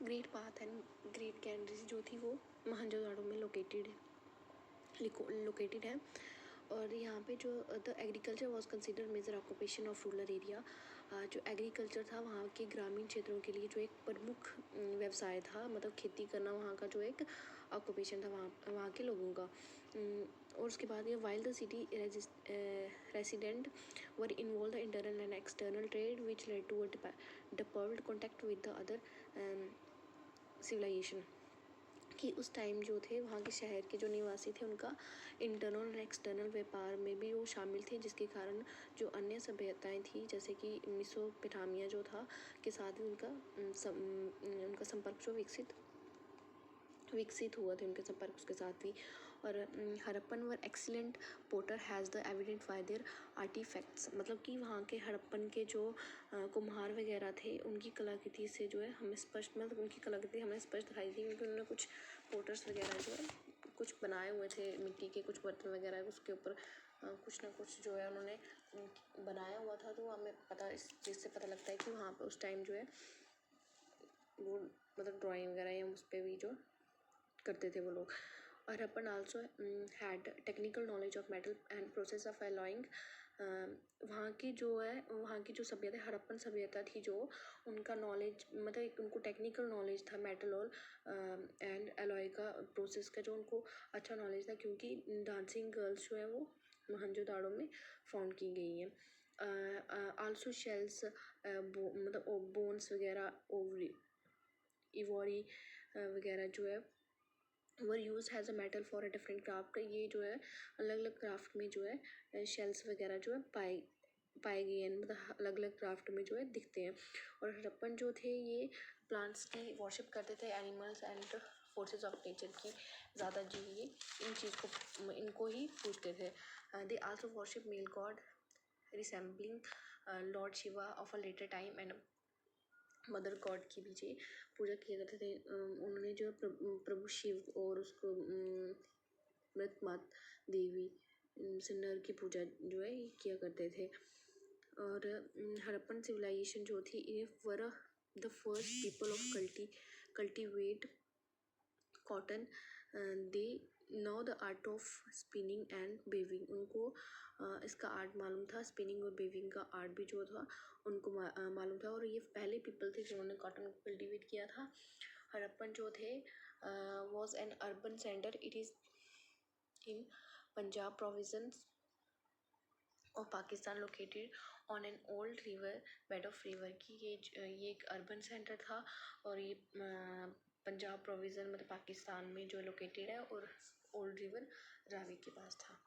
Great path and great कैनरीज जो थी वो मोहनजोदाड़ो में लोकेटेड है। और यहाँ पे जो the agriculture was consider major occupation of rural area, जो एग्रीकल्चर था वहाँ के ग्रामीण क्षेत्रों के लिए जो एक प्रमुख व्यवसाय था, मतलब खेती करना वहाँ का जो एक ऑक्यूपेशन था वहाँ के लोगों का। और उसके बाद ये while the city resident were involve the internal and external trade which led to developed contact with the other civilization, कि उस टाइम जो थे वहाँ के शहर के जो निवासी थे उनका इंटरनल और एक्सटर्नल व्यापार में भी वो शामिल थे, जिसके कारण जो अन्य सभ्यताएं थी जैसे कि मेसोपोटामिया जो था के साथ भी उनका संपर्क जो विकसित हुआ थे उनके संपर्क उसके साथ भी। और Harappan were excellent potter has the evident by their artefacts, मतलब कि वहाँ के हड़प्पन के जो कुम्हार वगैरह थे उनकी कलाकृति से जो है हमें स्पष्ट, मतलब उनकी कलाकृति हमें स्पष्ट दिखाई दी, क्योंकि उन्होंने कुछ पोटर्स वगैरह जो है कुछ बनाए हुए थे, मिट्टी के कुछ बर्तन वगैरह उसके ऊपर कुछ ना कुछ जो है उन्होंने बनाया हुआ था। तो हमें पता इस चीज़ से पता लगता है कि वहाँ पर उस टाइम जो है वो मतलब ड्राइंग वगैरह या उस पर भी जो करते थे वो लोग। और अपन also had technical knowledge of metal and process of alloying, वहाँ की जो सभ्यता हड़प्पन सभ्यता थी जो उनका नॉलेज, मतलब उनको टेक्निकल नॉलेज था मेटल और एंड एलॉय का प्रोसेस का जो उनको अच्छा नॉलेज था, क्योंकि डांसिंग गर्ल्स जो है वो मोहनजोदाड़ो में फाउंड की गई हैं। आल्सो शेल्स मतलब बोन्स वगैरह इवोरी वगैरह जो है were use has a metal for a different craft, ये जो है अलग अलग क्राफ्ट में जो है शेल्स वगैरह जो है पाए गए हैं, मतलब अलग अलग क्राफ्ट में जो है दिखते हैं। और हड़प्पन जो थे ये प्लांट्स की वर्शिप करते थे, animals and forces of nature की ज़्यादा जी ये इनको ही पूजते थे। They also worship male god resembling lord Shiva of a later time and mother god की भी जी पूजा किया करते थे। उन्होंने जो प्रभु शिव और उसको मृत मात देवी से नर की पूजा जो है ये किया करते थे। और हड़प्पन सिविलाइजेशन जो थी ये were the first people of cultivate cotton, they know the art of spinning and weaving, उनको इसका आर्ट मालूम था, स्पिनिंग और वेविंग का आर्ट भी जो था उनको मालूम था। और ये पहले पीपल थे जिन्होंने कॉटन को कल्टीवेट किया था। हड़प्पन जो थे was an urban centre, it is in Punjab province और Pakistan located on an old river bed of river, की ये एक अर्बन सेंटर था और ये पंजाब प्रोविज़न मतलब पाकिस्तान में जो लोकेटेड है और ओल्ड रिवर रावी के पास था।